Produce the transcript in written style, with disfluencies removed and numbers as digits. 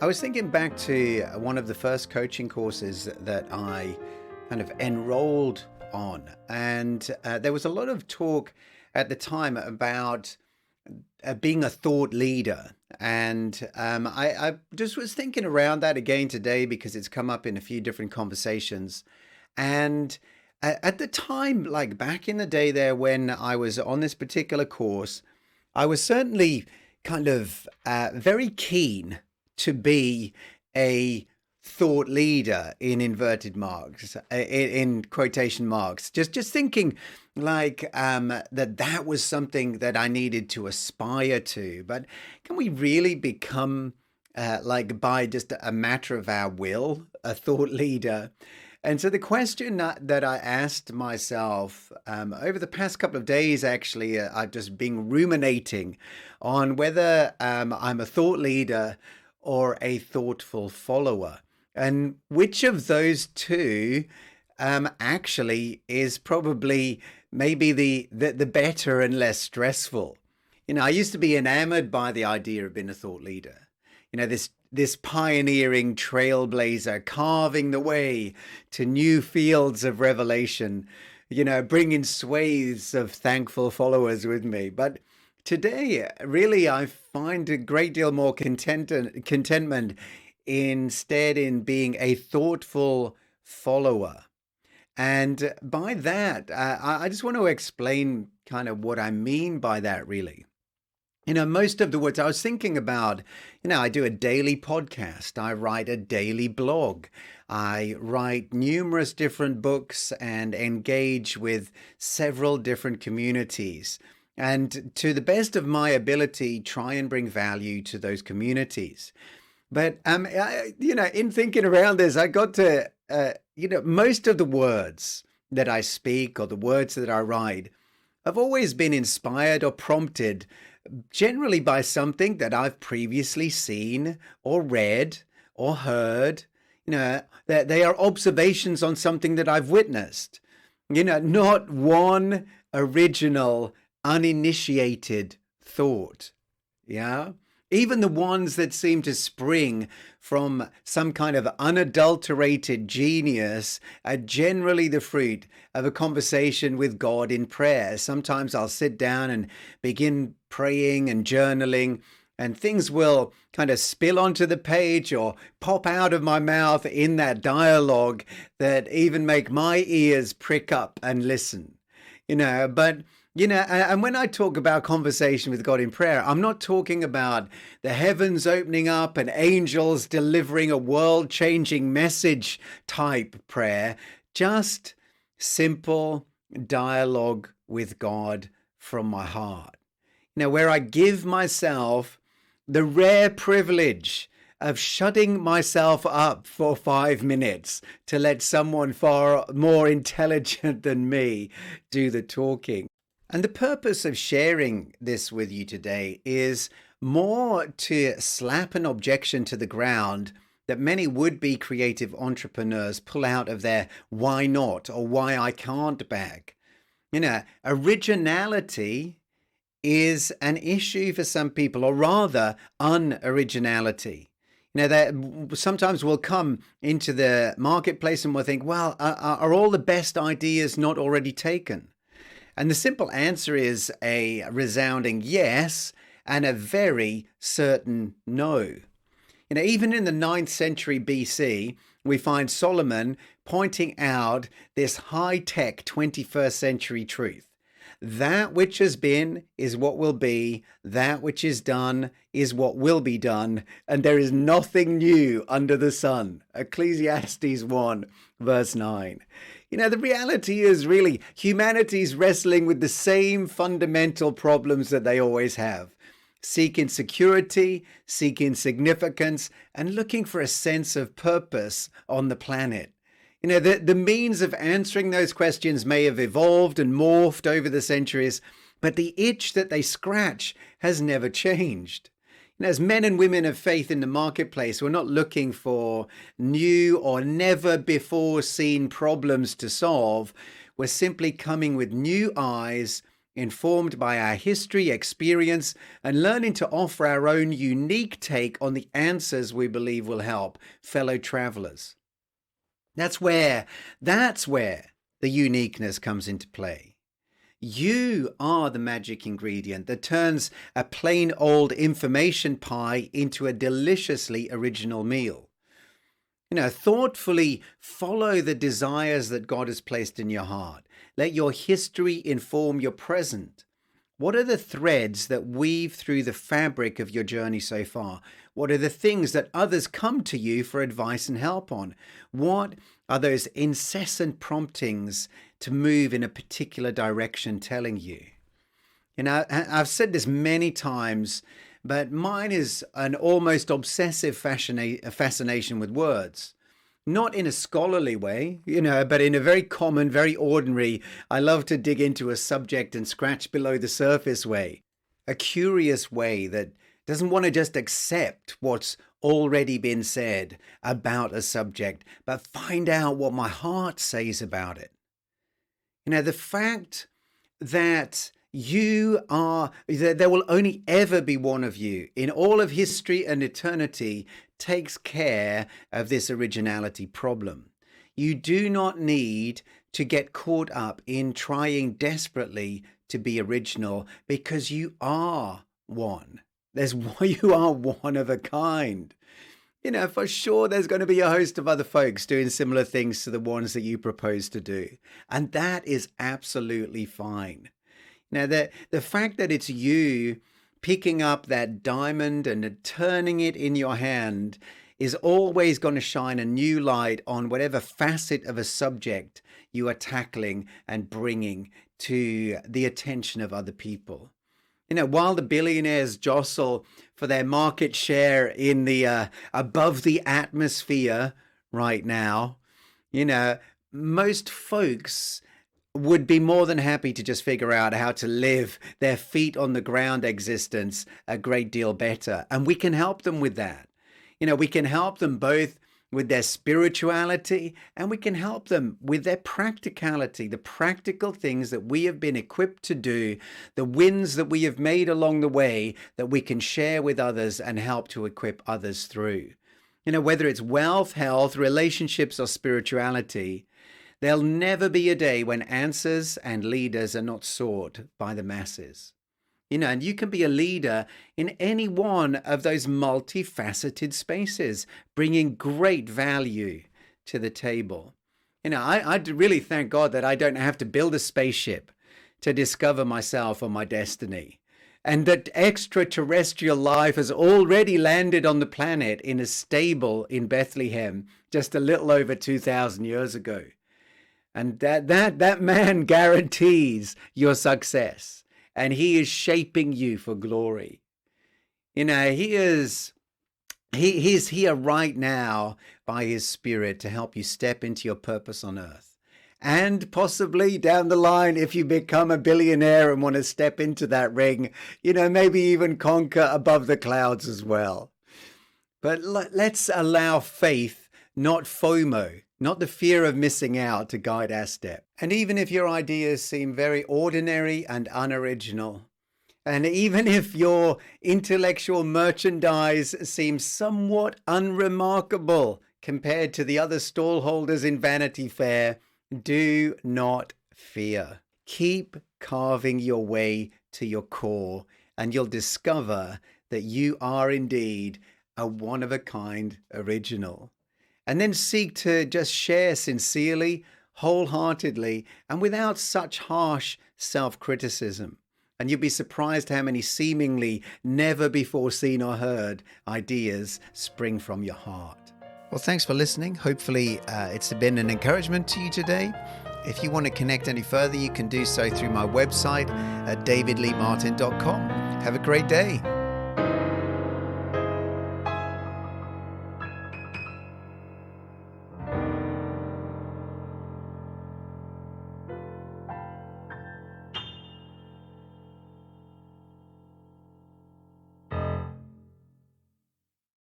I was thinking back to one of the first coaching courses that I kind of enrolled on, and there was a lot of talk at the time about being a thought leader. And I just was thinking around that again today because it's come up in a few different conversations. And at the time, like back in the day there when I was on this particular course, I was certainly kind of very keen to be a thought leader in inverted marks, in quotation marks. Just thinking like that was something that I needed to aspire to. But can we really become like by just a matter of our will, a thought leader? And so the question that I asked myself over the past couple of days, actually, I've just been ruminating on whether I'm a thought leader or a thoughtful follower, and which of those two actually is probably maybe the better and less stressful. I used to be enamored by the idea of being a thought leader. This pioneering trailblazer carving the way to new fields of revelation, bringing swathes of thankful followers with me. But today, really, I find a great deal more contentment instead in being a thoughtful follower. And by that, I just want to explain kind of what I mean by that, really. Most of the words I was thinking about, I do a daily podcast. I write a daily blog. I write numerous different books and engage with several different communities. And to the best of my ability, try and bring value to those communities. But, in thinking around this, I got to, most of the words that I speak or the words that I write have always been inspired or prompted generally by something that I've previously seen or read or heard. That they are observations on something that I've witnessed. Not one original, uninitiated thought. Yeah. Even the ones that seem to spring from some kind of unadulterated genius are generally the fruit of a conversation with God in prayer. Sometimes I'll sit down and begin praying and journaling, and things will kind of spill onto the page or pop out of my mouth in that dialogue that even make my ears prick up and listen. And when I talk about conversation with God in prayer, I'm not talking about the heavens opening up and angels delivering a world-changing message type prayer, just simple dialogue with God from my heart. Where I give myself the rare privilege of shutting myself up for 5 minutes to let someone far more intelligent than me do the talking. And the purpose of sharing this with you today is more to slap an objection to the ground that many would-be creative entrepreneurs pull out of their why not or why I can't bag. Originality is an issue for some people, or rather unoriginality. That sometimes we'll come into the marketplace and we'll think, well, are all the best ideas not already taken? And the simple answer is a resounding yes and a very certain no. Even in the 9th century BC, we find Solomon pointing out this high-tech 21st century truth. That which has been is what will be. That which is done is what will be done. And there is nothing new under the sun. Ecclesiastes 1, verse 9. The reality is really humanity's wrestling with the same fundamental problems that they always have. Seeking security, seeking significance, and looking for a sense of purpose on the planet. The means of answering those questions may have evolved and morphed over the centuries, but the itch that they scratch has never changed. As men and women of faith in the marketplace, we're not looking for new or never before seen problems to solve. We're simply coming with new eyes informed by our history, experience, and learning to offer our own unique take on the answers we believe will help fellow travelers. That's where the uniqueness comes into play. You are the magic ingredient that turns a plain old information pie into a deliciously original meal. Thoughtfully follow the desires that God has placed in your heart. Let your history inform your present. What are the threads that weave through the fabric of your journey so far? What are the things that others come to you for advice and help on? What are those incessant promptings to move in a particular direction telling you? I've said this many times, but mine is an almost obsessive fascination with words. Not in a scholarly way, but in a very common, very ordinary, I love to dig into a subject and scratch below the surface way. A curious way that doesn't want to just accept what's already been said about a subject, but find out what my heart says about it. The fact that there will only ever be one of you in all of history and eternity takes care of this originality problem. You do not need to get caught up in trying desperately to be original, because you are one. You are one of a kind. For sure there's going to be a host of other folks doing similar things to the ones that you propose to do. And that is absolutely fine. Now, the fact that it's you picking up that diamond and turning it in your hand is always going to shine a new light on whatever facet of a subject you are tackling and bringing to the attention of other people. While the billionaires jostle for their market share in the above the atmosphere right now, most folks would be more than happy to just figure out how to live their feet on the ground existence a great deal better. And we can help them with that. We can help them both with their spirituality, and we can help them with their practicality, the practical things that we have been equipped to do, the wins that we have made along the way that we can share with others and help to equip others through. Whether it's wealth, health, relationships, or spirituality, there'll never be a day when answers and leaders are not sought by the masses. And you can be a leader in any one of those multifaceted spaces, bringing great value to the table. I really thank God that I don't have to build a spaceship to discover myself or my destiny, and that extraterrestrial life has already landed on the planet in a stable in Bethlehem just a little over 2,000 years ago. And that man guarantees your success. And he is shaping you for glory. He's here right now by his Spirit to help you step into your purpose on earth. And possibly down the line, if you become a billionaire and want to step into that ring, maybe even conquer above the clouds as well. But let's allow faith, not FOMO, not the fear of missing out, to guide our step. And even if your ideas seem very ordinary and unoriginal, and even if your intellectual merchandise seems somewhat unremarkable compared to the other stallholders in Vanity Fair, do not fear. Keep carving your way to your core, and you'll discover that you are indeed a one-of-a-kind original. And then seek to just share sincerely, wholeheartedly, and without such harsh self-criticism. And you'll be surprised how many seemingly never before seen or heard ideas spring from your heart. Well, thanks for listening. Hopefully it's been an encouragement to you today. If you want to connect any further, you can do so through my website at davidleemartin.com. Have a great day.